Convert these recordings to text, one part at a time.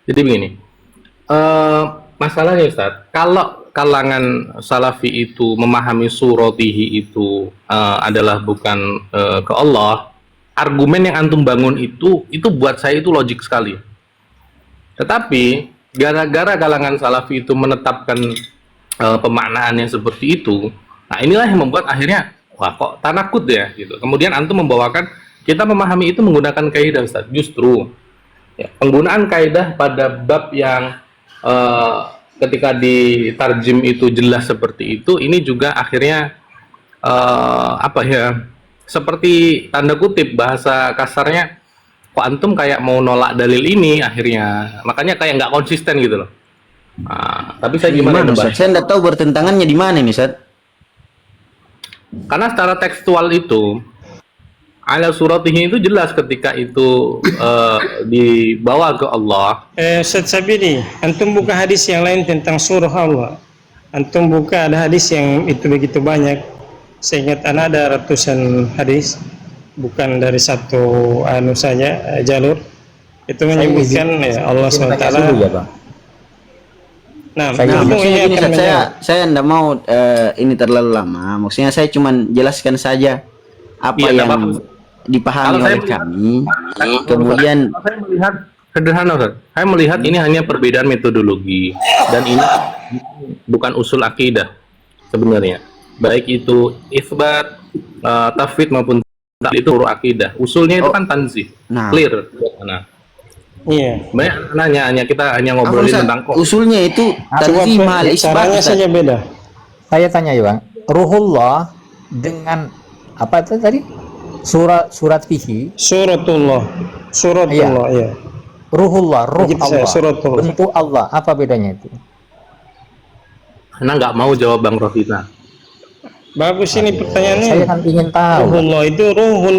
Jadi begini, eh masalahnya Ustaz, kalau kalangan Salafi itu memahami suratihi itu adalah bukan ke Allah, argumen yang antum bangun itu buat saya itu logik sekali. Tetapi gara-gara kalangan Salafi itu menetapkan pemaknaan yang seperti itu, nah inilah yang membuat akhirnya wah kok tanakut ya gitu. Kemudian antum membawakan kita memahami itu menggunakan kaidah Ustaz. Justru ya, penggunaan kaidah pada bab yang eh, ketika ditarjim itu jelas seperti itu, ini juga akhirnya apa ya, seperti tanda kutip bahasa kasarnya, kok antum kayak mau nolak dalil ini akhirnya, makanya kayak nggak konsisten gitu loh. Nah, tapi saya gimana Gimana, Mbak? Ustaz? Saya nggak tahu bertentangannya di mana nih, Ustaz. Karena secara tekstual itu ala suratihi itu jelas ketika itu dibawa ke Allah. Ustaz Sabiri, antum buka hadis yang lain tentang surah Allah. Antum buka ada hadis yang itu begitu banyak. Saya ingat ada ratusan hadis, bukan dari satu anu saja jalur. Itu menyebutkan ya Allah SWT. Ya, Bang. Nah, Nah, antum maksudnya ini gini, akan Ustaz, saya nggak mau ini terlalu lama. Maksudnya saya cuma jelaskan saja apa Iya, yang apa-apa. dipahami Kalau saya oleh kami. Kemudian Kalau saya melihat sederhana Ustaz. Saya melihat ini hanya perbedaan metodologi dan ini bukan usul akidah sebenarnya. Baik itu isbat, tafwid maupun taklid itu urut akidah. Usulnya itu kan tanzih. Nah. Clear. Nah, iya. banyak nanya kita hanya apa, ngobrolin Ustaz? tentang kok. Usulnya itu tanzih mahal isbat, Caranya Ustaz. saja beda. Saya tanya ya, Bang. Ruhullah dengan apa itu tadi? Surat fihi. Suratullah. Suratullah, iya. Ruhullah, ruh Begitu saya, Allah. suratullah. Bentuk Allah. Apa bedanya itu? Karena nggak mau jawab Bang Rofita. Bagus ini pertanyaannya. Saya kan ingin tahu. Ruhullah itu ruhun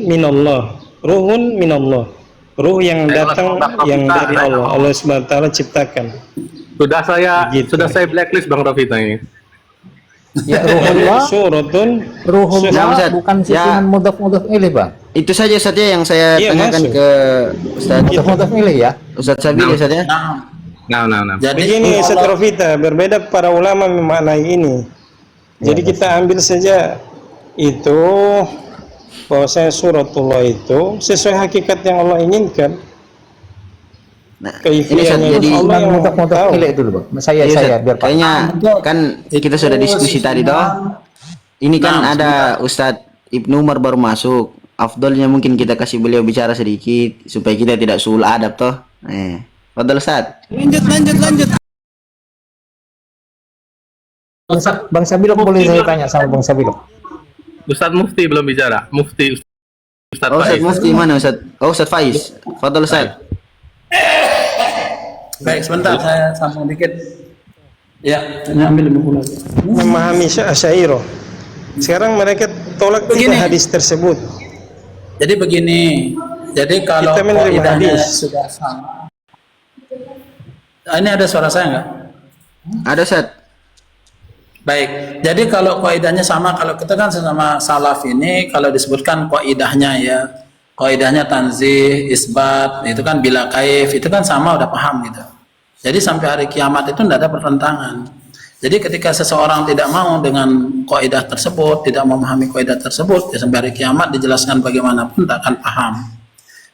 minallah. Ruhun minallah. Ruh yang datang yang dari Allah. Allah SWT ciptakan. Sudah saya blacklist Bang Rofita ini. Ya, ruhullah. Suratun. Ruhullah Ya, Ustaz. bukan Ya. sisihan mudhaf ilaih, Bang. Itu saja saja yang saya Iya, tanyakan masuk. ke Ustaz Mudhaf ilaih ya. Ustaz Sabili saja. Nah. Jadi Begini Ustaz Rofita, berbeda para ulama memaknai ini. Jadi kita ambil saja itu bahwasanya suratullah itu sesuai hakikat yang Allah inginkan. Nah, ini Ustaz, Kaifiahnya jadi Allah yang Mudhaf tahu. ilaih dulu, Bang. Saya iya, Ustaz, biar Pak. kayaknya kan kita sudah diskusi tadi toh. Ini kan ada Ustadz Ibnu Umar baru masuk. Afdolnya mungkin kita kasih beliau bicara sedikit supaya kita tidak suul adab toh. Fadal Ustaz. lanjut. Bang Sabilo boleh saya tanya sama Bang Sabilo? Ustadz Mufti belum bicara. Mufti Ustadz Oh, Ustadz Faiz. Mufti mana Ustadz? Oh, Ustadz Faiz. Fadal Ustaz. Baik, sebentar saya sambung dikit. Ya, Memahami Asy'ariyah. Sekarang mereka tolak Begini. tiga hadis tersebut. jadi begini. Jadi kalau Kita menerima kaidahnya hadis. sudah sama. Ini ada suara saya nggak? Ada Ustadz. Baik, jadi kalau kaidahnya sama, kalau kita kan sesama salaf ini, kalau disebutkan kaidahnya ya, kaidahnya tanzih, isbat, itu kan bila kaif, itu kan sama, udah paham gitu. Jadi sampai hari kiamat itu tidak ada pertentangan. Jadi ketika seseorang tidak mau dengan kaidah tersebut, tidak memahami kaidah tersebut, ya sampai hari kiamat dijelaskan bagaimanapun tak akan paham.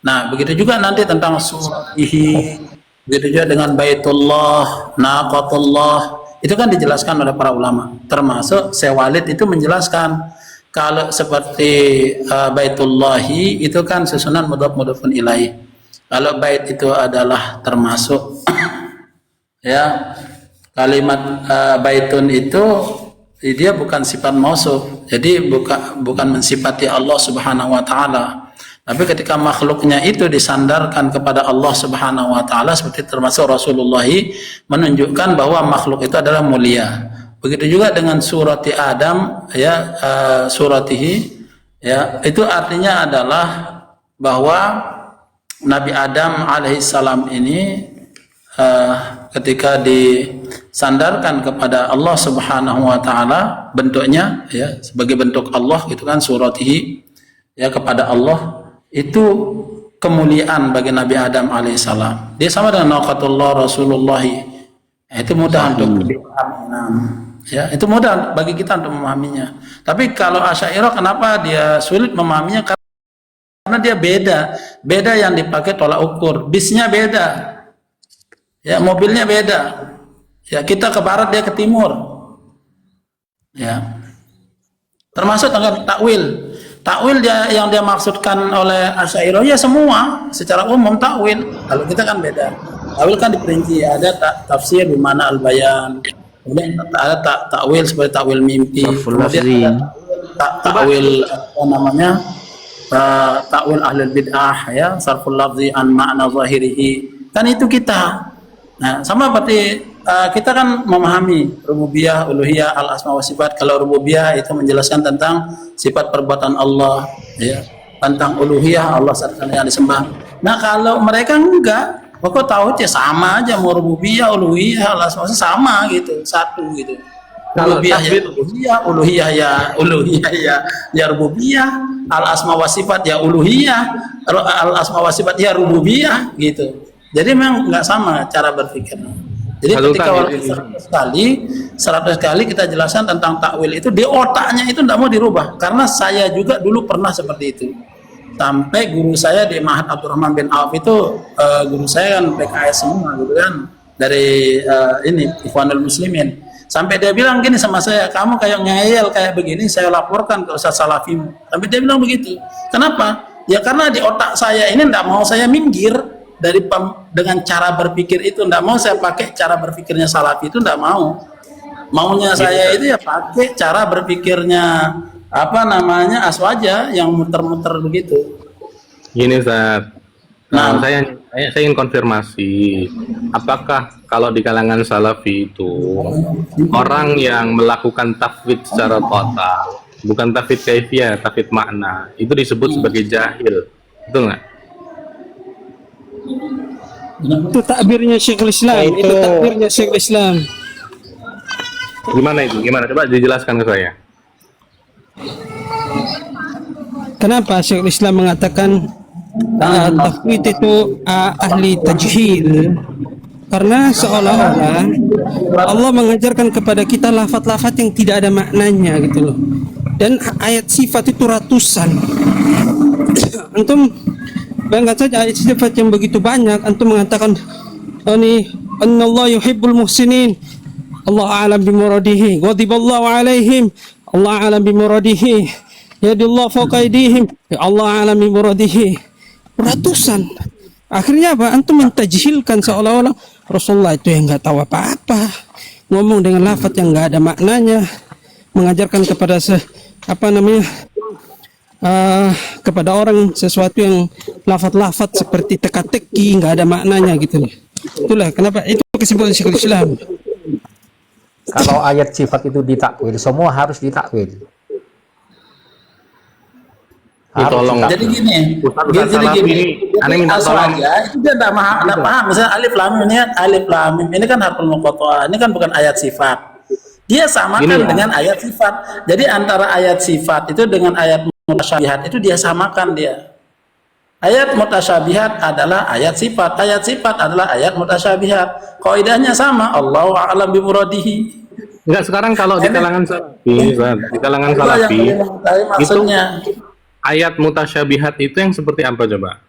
Nah, begitu juga nanti tentang suratihi, begitu juga dengan baitullah, naqatullah, itu kan dijelaskan oleh para ulama. Termasuk Sewalid itu menjelaskan kalau seperti baitullahi itu kan susunan mudhaf-mudhafun ilaih. Kalau bait itu adalah termasuk ya kalimat baitun itu dia bukan sifat mausuf, jadi bukan mensifati Allah Subhanahu wa taala. Tapi ketika makhluknya itu disandarkan kepada Allah Subhanahu wa taala, seperti termasuk Rasulullah menunjukkan bahwa makhluk itu adalah mulia. Begitu juga dengan surati Adam ya, suratihi ya, itu artinya adalah bahwa Nabi Adam alaihissalam ini ketika disandarkan kepada Allah Subhanahu wa taala, bentuknya ya sebagai bentuk Allah gitu kan, suratihi ya kepada Allah, itu kemuliaan bagi Nabi Adam alaihissalam. Dia sama dengan naqatullah Rasulullah. Itu mudah untuk dipahami. Ya, itu mudah bagi kita untuk memahaminya. Tapi kalau Asy'ariyah kenapa dia sulit memahaminya? Karena dia beda yang dipakai tolak ukur. Bisnya beda. Ya, mobilnya beda. Ya, kita ke barat, dia ke timur. Ya. Termasuk dengan takwil. Takwil yang dia maksudkan oleh Asy'ariyah ya semua secara umum takwil. Kalau kita kan beda. Takwil kan diperinci, ada tafsir di mana al-bayan. Kemudian ada takwil seperti takwil mimpi. Kemudian ada takwil apa namanya? Takwil ahlul bid'ah ya, sarful lafzi an ma'na zahirihi. Kan itu kita. Nah, sama berarti kita kan memahami rububiyah, uluhiyah, al-asma wa sifat. Kalau rububiyah itu menjelaskan tentang sifat perbuatan Allah, ya. Tentang uluhiyah Allah yang disembah. Nah, kalau mereka enggak, pokok tauhid ya sama aja, mau rububiyah, uluhiyah, al-asma sama gitu, satu gitu. Rububiyah ya uluhiyah, uluhiyah ya rububiyah, al-asma wa sifat ya uluhiyah, al-asma wa sifat ya rububiyah gitu. Jadi memang enggak sama cara berpikirnya. Jadi ketika 100 kali kita jelaskan tentang takwil itu, di otaknya itu tidak mau dirubah. Karena saya juga dulu pernah seperti itu. Sampai guru saya di Ma'had Abdurrahman bin Auf itu, guru saya kan PKS semua gitu kan, dari ini Ikhwanul Muslimin. Sampai dia bilang gini sama saya, kamu kayak ngeyel kayak begini, saya laporkan ke Ustaz Salafimu. Sampai dia bilang begitu. Kenapa? Ya karena di otak saya ini tidak mau saya minggir dengan cara berpikir itu, tidak mau saya pakai cara berpikirnya Salafi itu, tidak mau. Maunya saya itu ya pakai cara berpikirnya apa namanya Aswaja yang muter-muter begitu. Gini Ustaz, saya ingin konfirmasi, apakah kalau di kalangan Salafi itu orang yang melakukan tafwid secara total, bukan tafwid kaifiyah, tafwid makna, itu disebut sebagai jahil, betul nggak? Itu takbirnya Syekhul Islam. Itu takbirnya Syekhul Islam. Gimana itu? Gimana? Coba dijelaskan ke saya. Kenapa Syekhul Islam mengatakan tafwid itu ahli tajhil? Karena seolah-olah Allah mengajarkan kepada kita lafaz-lafaz yang tidak ada maknanya gitu loh. Dan ayat sifat itu ratusan. Antum bayangkan saja ayat sifat yang begitu banyak, antum mengatakan ini annallahu yuhibbul muhsinin, Allah a'lam bimuradihi, ghadiballahu alaihim, Allah a'lam bimuradihi, yadullahu fawqa aydihim, Allah a'lam bimuradihi. Ratusan. Akhirnya apa? Antum mentajhilkan seolah-olah Rasulullah itu yang enggak tahu apa-apa, ngomong dengan lafaz yang enggak ada maknanya, mengajarkan kepada kepada orang sesuatu yang lafaz-lafaz seperti teka-teki, nggak ada maknanya gitu. Itulah kenapa itu kesimpulan Syekhul Islam. Kalau ayat sifat itu ditakwil, semua harus ditakwil. Tolong. Jadi gini, aneh minta tolong. Itu dia tidak paham. Misalnya alif lam mim ini, alif lam mim ini kan harful muqatta'ah, ini kan bukan ayat sifat. Dia samakan dengan ayat sifat. Jadi antara ayat sifat itu dengan ayat mutasyabihat itu dia samakan dia. Ayat mutasyabihat adalah ayat sifat. Ayat sifat adalah ayat mutasyabihat. Kaidahnya sama. Allahu a'lam bimuradihi. Enggak, sekarang kalau di kalangan Salafi, itu ayat mutasyabihat itu yang seperti apa coba?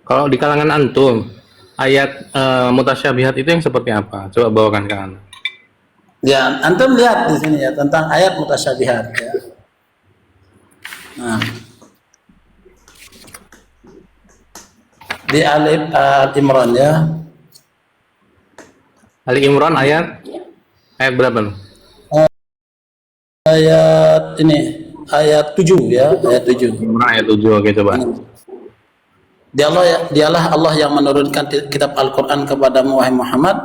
Kalau di kalangan antum, ayat mutasyabihat itu yang seperti apa? Coba bawakan ke Anda. Ya, antum lihat di sini ya tentang ayat mutasyabihat ya. Nah. Di Al-Imran ya. Ali Imran ayat berapa nih? Ayat ini, ayat 7 ya, ayat 7. Imran ayat 7, oke coba. Dialah Allah yang menurunkan kitab Al-Quran kepadamu wahai Muhammad.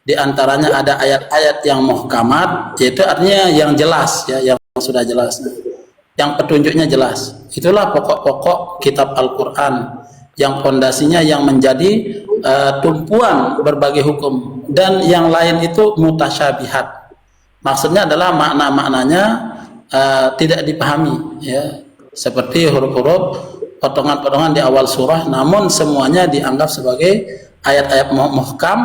Di antaranya ada ayat-ayat yang muhkamat, yaitu artinya yang jelas ya, yang sudah jelas, yang petunjuknya jelas. Itulah pokok-pokok kitab Al-Quran, yang pondasinya yang menjadi tumpuan berbagai hukum, dan yang lain itu mutasyabihat. Maksudnya adalah makna-maknanya tidak dipahami ya, seperti huruf-huruf potongan-potongan di awal surah, namun semuanya dianggap sebagai ayat-ayat muhkam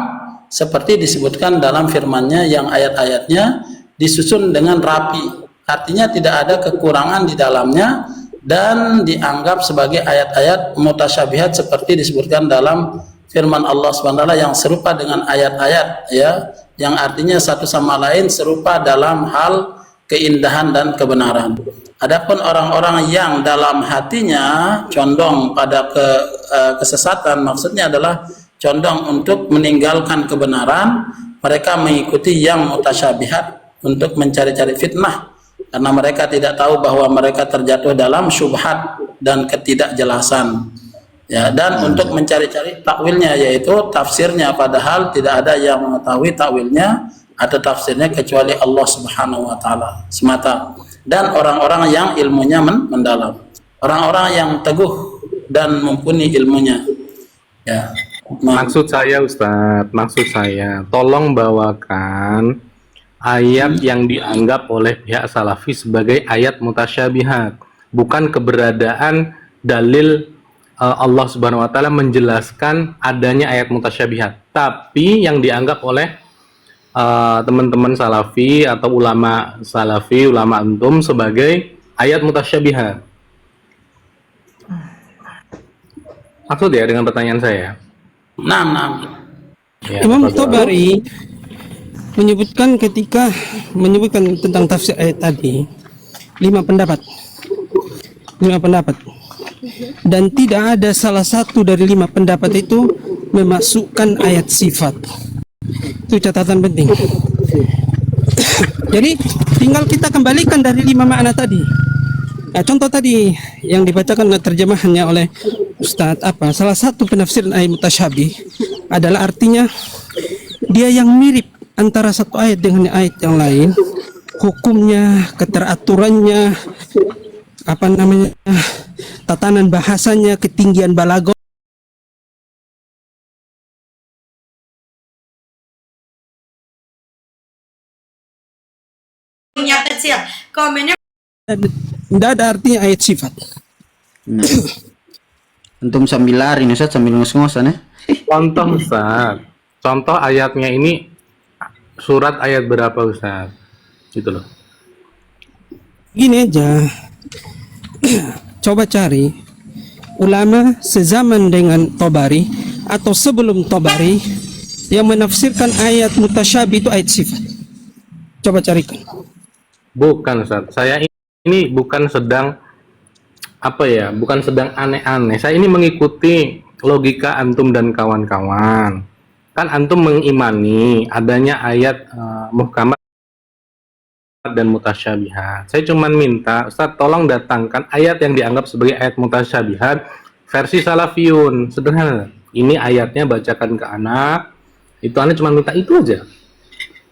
seperti disebutkan dalam firman-Nya yang ayat-ayatnya disusun dengan rapi. Artinya tidak ada kekurangan di dalamnya dan dianggap sebagai ayat-ayat mutasyabihat seperti disebutkan dalam firman Allah SWT yang serupa dengan ayat-ayat ya, yang artinya satu sama lain serupa dalam hal keindahan dan kebenaran. Adapun orang-orang yang dalam hatinya condong pada kesesatan, maksudnya adalah condong untuk meninggalkan kebenaran, mereka mengikuti yang mutasyabihat untuk mencari-cari fitnah, karena mereka tidak tahu bahwa mereka terjatuh dalam syubhat dan ketidakjelasan. Ya, dan untuk mencari-cari takwilnya, yaitu tafsirnya, padahal tidak ada yang mengetahui takwilnya atau tafsirnya kecuali Allah Subhanahu wa taala semata. Dan orang-orang yang ilmunya mendalam, orang-orang yang teguh dan mumpuni ilmunya. Ya. Maksud saya Ustadz, maksud saya tolong bawakan ayat yang dianggap oleh pihak Salafi sebagai ayat mutasyabihat, bukan keberadaan dalil Allah Subhanahu wa taala menjelaskan adanya ayat mutasyabihat, tapi yang dianggap oleh teman-teman Salafi atau ulama Salafi, ulama antum sebagai ayat mutasyabihat. Maksud ya dengan pertanyaan saya? Nah. Ya, Imam Tabari menyebutkan ketika menyebutkan tentang tafsir ayat tadi 5 pendapat, dan tidak ada salah satu dari 5 pendapat itu memasukkan ayat sifat. Itu catatan penting. Jadi tinggal kita kembalikan dari 5 makna tadi. Nah, contoh tadi yang dibacakan terjemahannya oleh Ustadz, salah satu penafsiran ayat mutasyabih adalah artinya dia yang mirip antara satu ayat dengan ayat yang lain, hukumnya, keteraturannya, tatanan bahasanya, ketinggian balaghah. Yang kecil, komennya Tidak ada artinya ayat sifat. Nah. Antum sambil lari nih Ustaz, sambil ngos-ngosan ya. Contoh Ustaz, contoh ayatnya ini surat ayat berapa Ustaz? Gitu loh. Gini aja, coba cari ulama sezaman dengan Tabari atau sebelum Tabari yang menafsirkan ayat mutasyabih itu ayat sifat. Coba carikan. Bukan Ustaz, saya ini bukan sedang bukan sedang aneh-aneh. Saya ini mengikuti logika antum dan kawan-kawan. Kan antum mengimani adanya ayat muhkamat dan mutasyabihat. Saya cuma minta Ustaz tolong datangkan ayat yang dianggap sebagai ayat mutasyabihat versi salafiyun. Sederhana. Ini ayatnya bacakan ke anak. Itu anak cuma minta itu aja.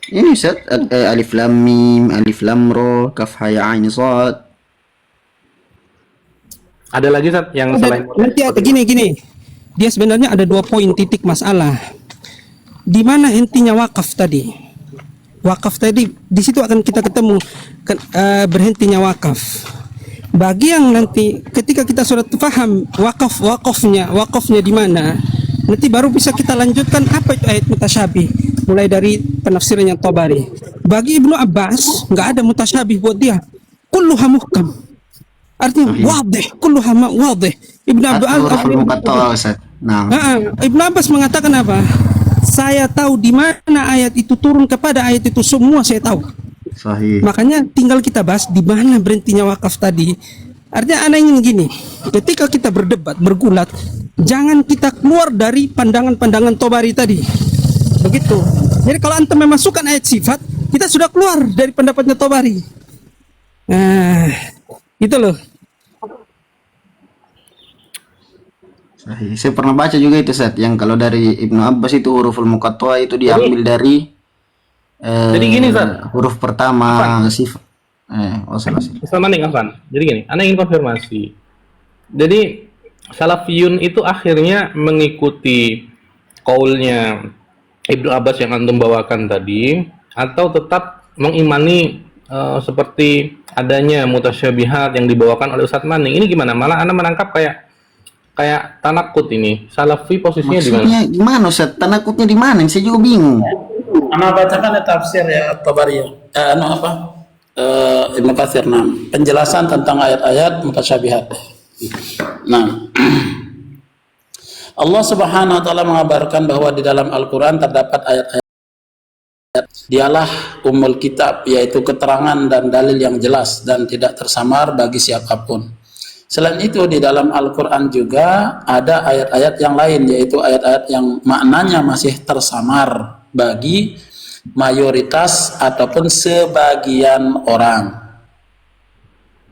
Ini Ustaz, alif lam mim, alif lam ra, kaf ha ya ain shad. Ada lagi Ustaz yang selain Nanti ada gini. Dia sebenarnya ada 2 poin titik masalah. Di mana intinya wakaf tadi? Wakaf tadi di situ akan kita ketemu berhentinya wakaf. Bagi yang nanti ketika kita sudah paham wakafnya di mana, nanti baru bisa kita lanjutkan apa itu ayat mutasyabih, mulai dari penafsirannya Tabari. Bagi Ibnu Abbas nggak ada mutasyabih buat dia, kulluha muhkam, artinya wadih, kulluha wadih. Ibnu Abbas Ibnu Abbas mengatakan apa? Saya tahu di mana ayat itu turun kepada ayat itu, semua saya tahu. Sahih. Makanya tinggal kita bahas di mana berhentinya wakaf tadi. Artinya anak ingin gini, ketika kita berdebat, bergulat, jangan kita keluar dari pandangan-pandangan Tabari tadi. Begitu. Jadi kalau antum memasukkan ayat sifat, kita sudah keluar dari pendapatnya Tabari. Nah, itu loh. Sahih. Saya pernah baca juga itu Ustaz, yang kalau dari Ibnu Abbas itu huruful muqatta'ah itu diambil dari jadi gini Ustaz, huruf pertama sifat. Salah. sama nih Afan. Jadi gini, Anda ingin konfirmasi. Jadi salafiyun itu akhirnya mengikuti kaulnya Ibnu Abbas yang antum bawakan tadi, atau tetap mengimani seperti adanya mutasyabihat yang dibawakan oleh Ustadz Maning? Ini gimana? Malah Anda menangkap kayak kayak tanakut ini. Salafi posisinya di mana? Maksudnya gimana Ustaz? Tanakutnya di mana? Saya juga bingung. Ana bacakan tafsir ya At-Tabari. Ibnu Katsir. Nah, penjelasan tentang ayat-ayat mutasyabihat. Nah, Allah Subhanahu wa taala mengabarkan bahwa di dalam Al-Qur'an terdapat ayat-ayat dialah ummul kitab, yaitu keterangan dan dalil yang jelas dan tidak tersamar bagi siapapun. Selain itu di dalam Al-Qur'an juga ada ayat-ayat yang lain, yaitu ayat-ayat yang maknanya masih tersamar bagi mayoritas ataupun sebagian orang.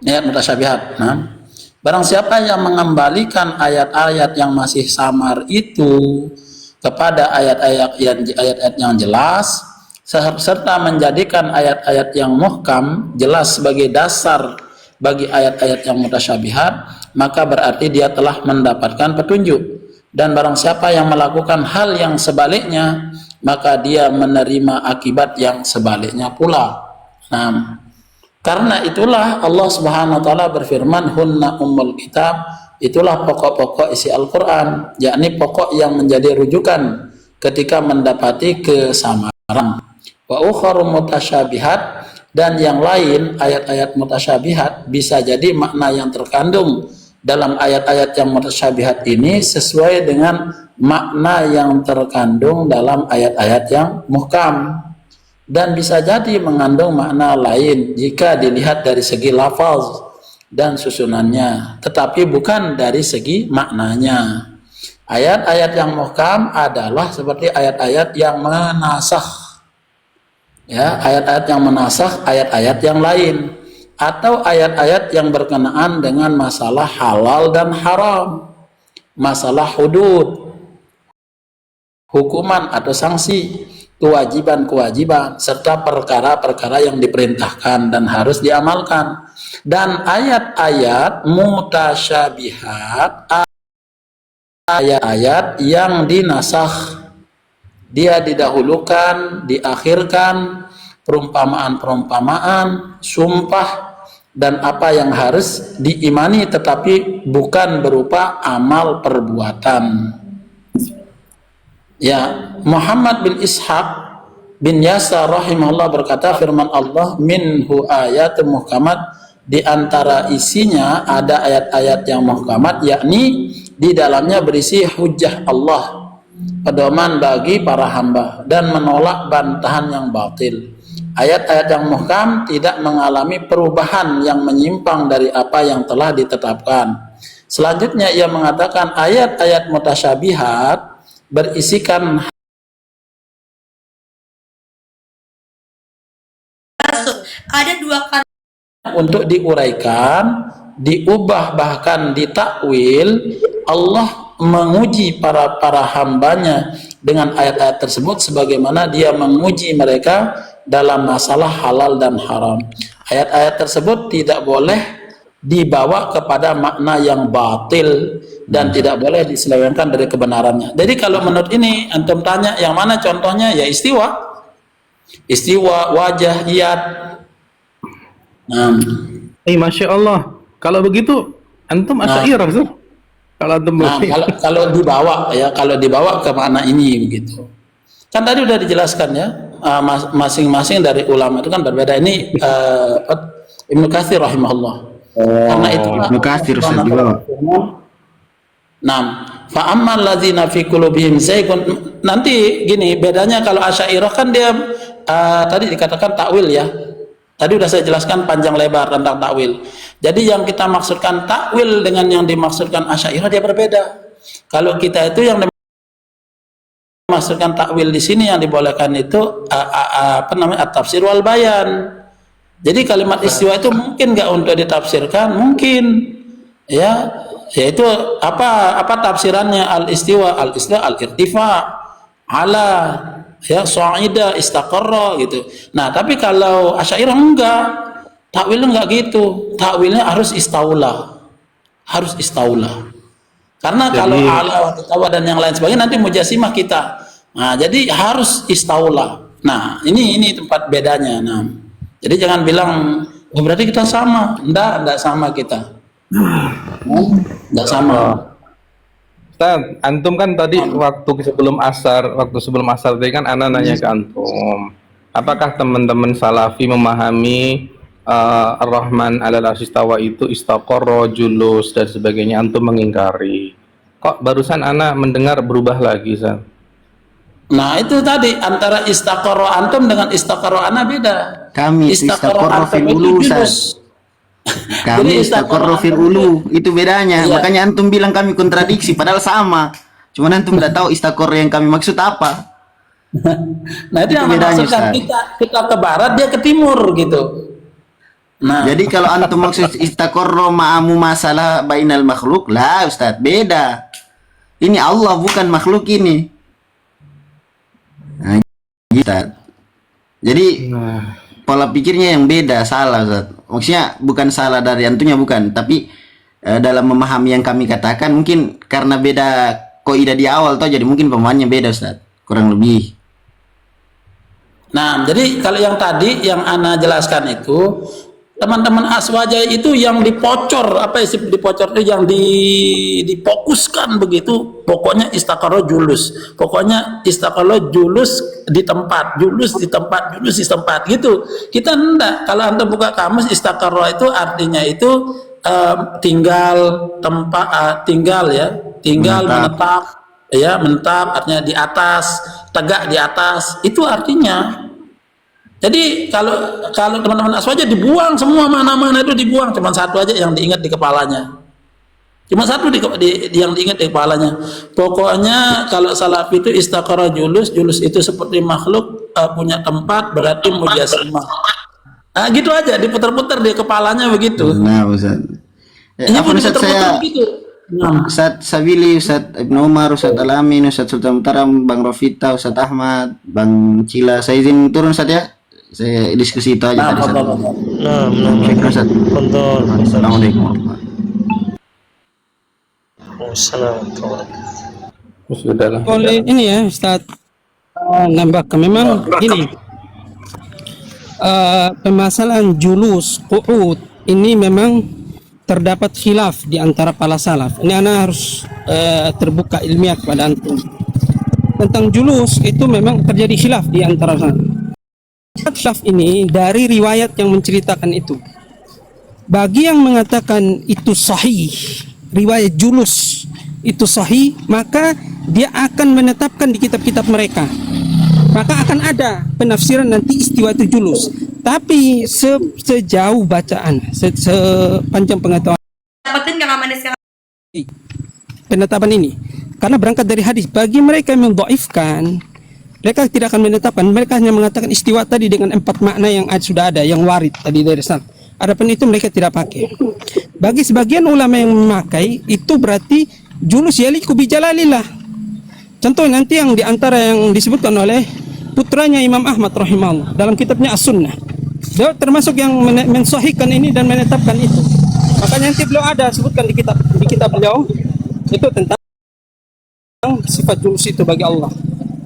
Ayat mutasyabihat. Nah, barang siapa yang mengembalikan ayat-ayat yang masih samar itu kepada ayat-ayat yang jelas, serta menjadikan ayat-ayat yang muhkam jelas sebagai dasar bagi ayat-ayat yang mutasyabihat, maka berarti dia telah mendapatkan petunjuk. Dan barang siapa yang melakukan hal yang sebaliknya, maka dia menerima akibat yang sebaliknya pula. Nah, karena itulah Allah Subhanahu wa taala berfirman, hunna ummul kitab, itulah pokok-pokok isi Al-Qur'an, yakni pokok yang menjadi rujukan ketika mendapati kesamaan. Wa ukharu mutasyabihat, dan yang lain ayat-ayat mutasyabihat bisa jadi makna yang terkandung dalam ayat-ayat yang mutasyabihat ini sesuai dengan makna yang terkandung dalam ayat-ayat yang muhkam, dan bisa jadi mengandung makna lain jika dilihat dari segi lafaz dan susunannya, tetapi bukan dari segi maknanya. Ayat-ayat yang muhkam adalah seperti ayat-ayat yang menasakh, ya, ayat-ayat yang menasakh ayat-ayat yang lain, atau ayat-ayat yang berkenaan dengan masalah halal dan haram, masalah hudud, hukuman atau sanksi, kewajiban-kewajiban, serta perkara-perkara yang diperintahkan dan harus diamalkan. Dan ayat-ayat mutasyabihat, ayat-ayat yang dinasakh, dia didahulukan, diakhirkan, perumpamaan-perumpamaan, sumpah, dan apa yang harus diimani tetapi bukan berupa amal perbuatan. Ya, Muhammad bin Ishaq bin Yasar rahimahullah berkata, firman Allah, minhu ayatun muhkamat, di antara isinya ada ayat-ayat yang muhkamat, yakni di dalamnya berisi hujjah Allah, pedoman bagi para hamba, dan menolak bantahan yang batil. Ayat-ayat yang muhkam tidak mengalami perubahan yang menyimpang dari apa yang telah ditetapkan. Selanjutnya ia mengatakan ayat-ayat mutasyabihat berisikan Ada dua kata untuk diuraikan, diubah, bahkan ditakwil. Allah menguji para hambanya dengan ayat-ayat tersebut sebagaimana dia menguji mereka dalam masalah halal dan haram. Ayat-ayat tersebut tidak boleh dibawa kepada makna yang batil dan tidak boleh diselewengkan dari kebenarannya. Jadi kalau menurut ini antum tanya yang mana contohnya, ya istiwa, wajah, iyad. Nah, Masya Allah. Kalau begitu antum Asy'ariyah, Ustaz. Kalau antum kalau dibawa ke makna ini begitu. Kan tadi udah dijelaskan ya, masing-masing dari ulama itu kan berbeda. Ini Ibnu Katsir rahimahullah. Karena itu Ibnu Katsir Ustaz juga. Nah, fa ammal ladzina fi qulubihim zaygun, nanti gini bedanya kalau Asy'ariyah kan dia tadi dikatakan takwil ya. Tadi udah saya jelaskan panjang lebar tentang takwil. Jadi yang kita maksudkan takwil dengan yang dimaksudkan Asy'ariyah dia berbeda. Kalau kita itu yang dimaksudkan takwil di sini yang dibolehkan itu at-tafsir wal bayan. Jadi kalimat istiwa itu mungkin nggak untuk ditafsirkan, mungkin ya, yaitu apa tafsirannya al-istiwa al-irtifa, ala, ya, sa'ida, istaqarra gitu. Nah, tapi kalau Asy'ariyah enggak, takwilnya enggak gitu. Takwilnya harus istaula. Harus istaula. Karena kalau ala wa dan yang lain sebagainya nanti mujassimah kita. Nah, jadi harus istaula. Nah, ini tempat bedanya. Nah, jadi jangan bilang oh, berarti kita sama. Enggak sama kita. Enggak sama. Ustaz, antum kan tadi waktu sebelum asar tadi kan ana nanya ke antum, apakah teman-teman salafi memahami Ar-Rahman 'alal 'arsy istawa itu istaqarra, julus dan sebagainya, antum mengingkari. Kok barusan ana mendengar berubah lagi, Ustaz? Nah itu tadi antara istaqarra antum dengan istaqarra ana beda. Kami istaqarra fil antum itu ulu, julus. Ustaz. Kami istaqarra fil ulu, itu bedanya. Iya. Makanya antum bilang kami kontradiksi padahal sama. Cuman antum tidak tahu istaqarra yang kami maksud apa. Nah itu yang bedanya, memaksudkan Ustaz. kita ke barat, dia ke timur gitu. Nah, Jadi kalau antum maksud istaqarra ma'amu masalah bainal makhluk, lah Ustaz, beda. Ini Allah bukan makhluk ini. Nah, gitu. Jadi pola pikirnya yang beda, salah Ustaz. Maksudnya bukan salah dari antunya, bukan, tapi dalam memahami yang kami katakan mungkin karena beda kaidah di awal toh, jadi mungkin pemahamannya beda Ustaz, kurang lebih. nah, jadi kalau yang tadi yang ana jelaskan itu teman-teman aswaja itu yang dipocor, apa sih dipocor itu yang difokuskan begitu, pokoknya istaqarra julus, pokoknya istaqarra julus di tempat, julus di tempat, julus di tempat gitu. Kita enggak, kalau antum buka kamus istaqarra itu artinya itu tinggal tempat, tinggal ya, tinggal menetap ya, menetap artinya di atas, tegak di atas, itu artinya. Jadi kalau teman-teman aswaja dibuang semua, mana-mana itu dibuang, cuma satu aja yang diingat di kepalanya, cuma satu yang diingat di kepalanya. Pokoknya kalau salaf itu istaqarra julus, julus itu seperti makhluk punya tempat, berarti mujassimah. Nah gitu aja, diputar-putar di kepalanya begitu. Nah Ustaz, Ini apa pun Ustaz, diputar-putar saya begitu. Nah. Ustaz Sabili, Ustaz Ibnu Umar, Ustaz Alamin, Ustaz Sultan Mutaram, Bang Rofita, Ustaz Ahmad, Bang Cila, saya izin turun Ustaz ya. Saya diskusi itu aja tadi Ustaz. Syukur Ustaz. Assalamualaikum warahmatullahi Sudahlah. Oleh ini ya Ustaz, nambahkan memang gini, permasalahan julus, qu'ud ini memang terdapat khilaf di antara para salaf. Ini ana harus terbuka ilmiah kepada antum. Tentang julus itu memang terjadi khilaf di antara salaf. Khilaf ini dari riwayat yang menceritakan itu. Bagi yang mengatakan itu sahih, riwayat julus itu sahih, maka dia akan menetapkan di kitab-kitab mereka. Maka akan ada penafsiran nanti istiwa itu julus. Tapi sejauh bacaan, sepanjang pengetahuan Dapetin Kang Amanis Kang. penetapan ini, karena berangkat dari hadis, bagi mereka yang mendhaifkan, mereka tidak akan menetapkan, mereka hanya mengatakan istiwa tadi dengan 4 makna yang sudah ada, yang warid tadi dari salaf. Adapun itu mereka tidak pakai. Bagi sebagian ulama yang memakai, itu berarti julus yaliku bijalalillah. Contoh nanti yang diantara yang disebutkan oleh putranya Imam Ahmad rahimahullah dalam kitabnya As-Sunnah, dia termasuk yang mensahihkan ini dan menetapkan itu. Makanya nanti beliau ada sebutkan di kitab beliau itu tentang sifat julus itu bagi Allah.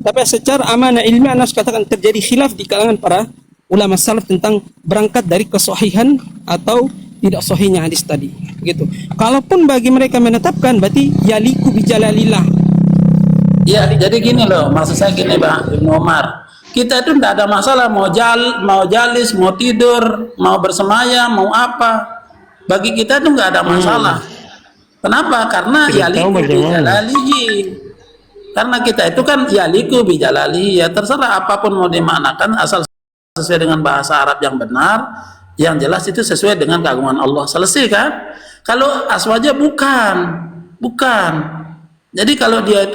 Tapi secara amanah ilmiah harus katakan terjadi khilaf di kalangan para ulama salaf tentang berangkat dari kesahihan atau tidak sahihnya hadis tadi. Begitu. Kalaupun bagi mereka menetapkan berarti yaliku bijalalillah. Ya, jadi gini loh, maksud saya gini Bang Ibnu Umar. Kita itu tidak ada masalah mau jalis, mau tidur, mau bersemayam, mau apa. Bagi kita itu nggak ada masalah. Kenapa? Karena yaliku bijalalihi. Karena kita itu kan yaliku bijalalihi, ya terserah apapun mau dimaknakan asal sesuai dengan bahasa Arab yang benar, yang jelas itu sesuai dengan keagungan Allah. Selesai kan? Kalau aswaja bukan. Jadi kalau dia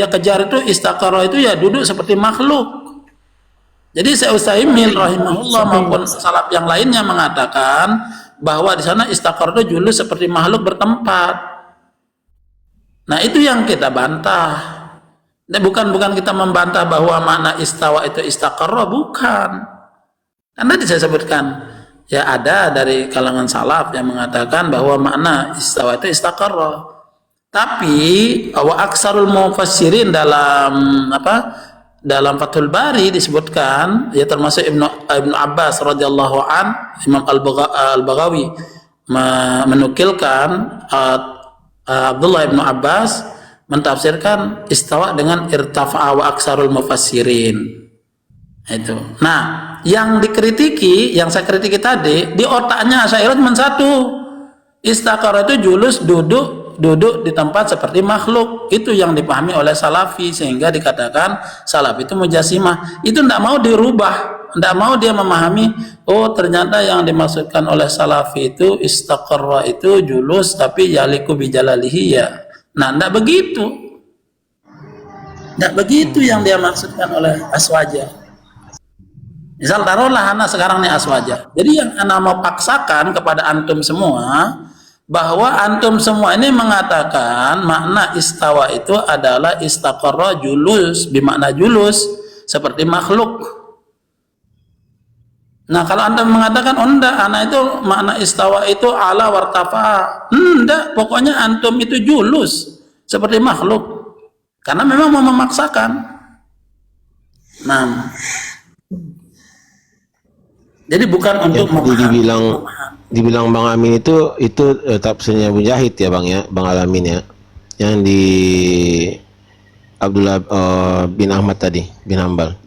kejar itu istaqarra itu ya duduk seperti makhluk. Jadi Syekh Utsaimin rahimahullah maupun salaf yang lainnya mengatakan bahwa di sana istaqarra itu julus seperti makhluk bertempat. Nah, itu yang kita bantah. Nah, bukan kita membantah bahwa makna istawa itu istaqarra, bukan. Karena saya sebutkan ya ada dari kalangan salaf yang mengatakan bahwa makna istawa itu istaqarra. Tapi wa aksarul mufassirin dalam Fathul Bari disebutkan, ya termasuk Ibnu Abbas radhiyallahu an, Imam Al-Baghawi menukilkan Abdullah Ibnu Abbas mentafsirkan istawa dengan irtafa'a wa aksarul mufassirin. Itu. Nah, yang dikritiki, yang saya kritiki tadi, di otaknya Asy'ariyah cuma satu. Istaqara itu julus, duduk di tempat seperti makhluk. Itu yang dipahami oleh Salafi, sehingga dikatakan Salafi itu mujassimah. Itu tidak mau dirubah, tidak mau dia memahami, oh ternyata yang dimaksudkan oleh Salafi itu istaqarra itu julus tapi yaliku bijalalihi ya. Nah, tidak begitu. Tidak begitu yang dia maksudkan oleh Aswaja. Misal taruhlah anak sekarang nih Aswaja. Jadi yang anak mau paksakan kepada antum semua, bahwa antum semua ini mengatakan makna istawa itu adalah istaqarra julus, bermakna julus seperti makhluk. Nah, kalau antum mengatakan oh enggak, anak itu makna istawa itu ala wartafa, enggak, pokoknya antum itu julus seperti makhluk, karena memang mau memaksakan. Nah, jadi bukan untuk jadi dibilang Bang Amin itu tafsirnya Mujahid ya Bang, ya Bang Alamin ya, yang di Abdullah bin Ahmad tadi bin Hambal.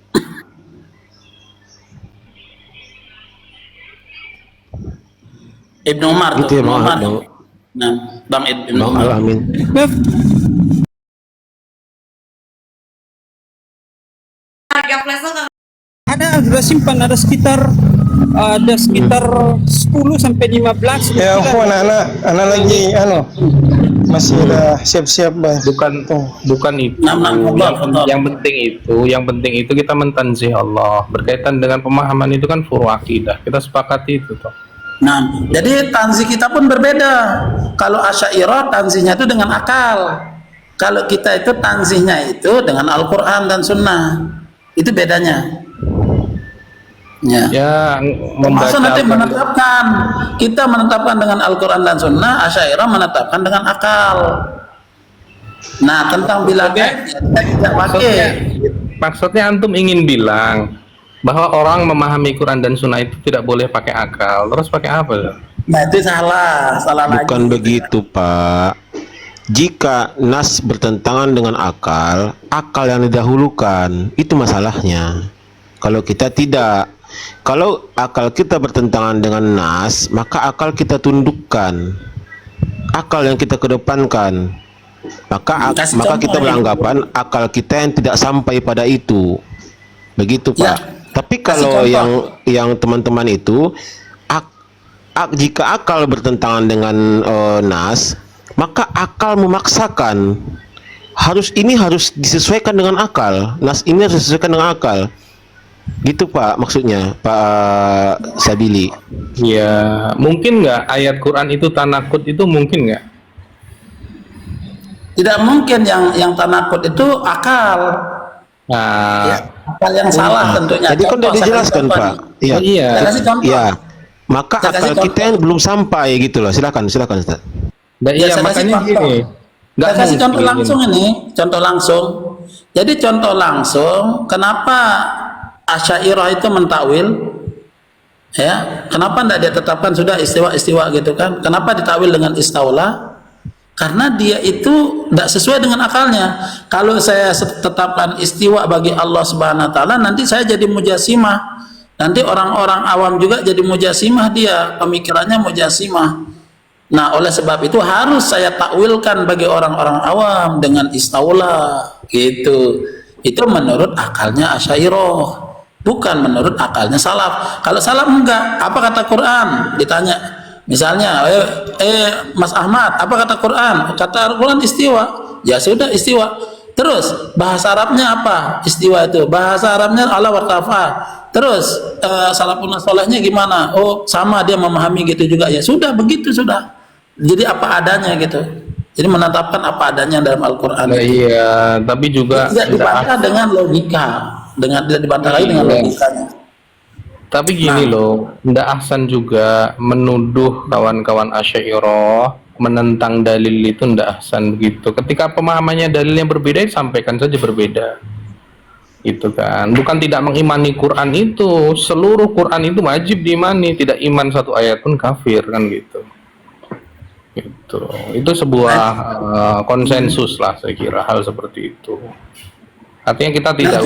Ibnu Umar Gitu tuh, ya, Bang, Umar. Bang. Nah, Ibnu Bang Umar. Alamin. Harga flash tuh Ada sudah simpan, ada sekitar 10 sampai 15. Ya ampun, anak lagi masih ada siap-siap Bang. Bukan itu. Yang penting itu kita mentanzih Allah. Berkaitan dengan pemahaman itu kan furu akidah. Kita sepakati itu toh. Nah, jadi tanzih kita pun berbeda. Kalau Asy'ariyah tanzihnya itu dengan akal. Kalau kita itu tanzihnya itu dengan Al-Qur'an dan Sunnah. Itu bedanya. Ya, maksud nanti menetapkan, kita menetapkan dengan Al-Quran dan Sunnah, Asy'ariyah menetapkan dengan akal. Nah, tentang bilang tidak pakai. Maksudnya antum ingin bilang bahwa orang memahami Quran dan Sunnah itu tidak boleh pakai akal, terus pakai apa? Nah, itu salah Bukan lagi. begitu Pak. Jika nas bertentangan dengan akal yang didahulukan, itu masalahnya. Kalau kita tidak, kalau akal kita bertentangan dengan nas, maka akal kita tundukkan, akal yang kita kedepankan, maka kita beranggapan akal kita yang tidak sampai pada itu, begitu Pak. Ya. Tapi kalau yang teman-teman itu, jika akal bertentangan dengan nas, maka akal memaksakan harus disesuaikan dengan akal, nas ini harus disesuaikan dengan akal. Gitu Pak, maksudnya Pak Sabili. Ya, mungkin nggak ayat Quran itu tanakut itu mungkin nggak? Tidak mungkin yang tanakut itu akal. Nah, Ya, akal yang salah tentunya. Jadi kan Contoh, udah saya dijelaskan kasih Pak. contoh Iya. iya. Saya kasih contoh. Iya. Maka Saya kasih akal kita yang belum sampai gitu loh. Silakan Ustaz. Nah, Ya, iya saya kasih makanya contoh. gini. Nggak Saya kasih contoh mungkin. langsung ini, contoh langsung. Jadi contoh langsung, kenapa Asy'ariyah itu mentakwil? Ya, kenapa tidak dia tetapkan sudah istiwa gitu kan? Kenapa ditakwil dengan istaula? Karena dia itu tidak sesuai dengan akalnya. Kalau saya tetapkan istiwa bagi Allah Subhanahu wa taala, nanti saya jadi mujassimah. Nanti orang-orang awam juga jadi mujassimah, dia pemikirannya mujassimah. Nah, oleh sebab itu harus saya takwilkan bagi orang-orang awam dengan istaula gitu. Itu menurut akalnya Asy'ariyah, bukan menurut akalnya salaf. Kalau salaf enggak, apa kata Quran? Ditanya misalnya, Mas Ahmad, apa kata Quran? Kata Quran istiwa. Ya sudah istiwa. Terus bahasa Arabnya apa? Istiwa itu. Bahasa Arabnya ala wartafa. Terus salafun salehnya gimana? Oh, sama dia memahami gitu juga. Ya sudah begitu sudah. Jadi apa adanya gitu. Jadi menetapkan apa adanya dalam Al-Qur'an. Nah, iya, tapi juga Tidak dibantah dengan logika. Tidak dibantah lagi dengan logikanya. Tapi gini loh, ndak ahsan juga menuduh kawan-kawan Asy'ariyah menentang dalil itu, ndak ahsan begitu. Ketika pemahamannya dalilnya berbeda, sampaikan saja berbeda. Itu kan, bukan tidak mengimani Quran itu. Seluruh Quran itu wajib diimani, tidak iman satu ayat pun kafir kan gitu. Gitu. Itu sebuah konsensus lah saya kira hal seperti itu. Artinya kita tidak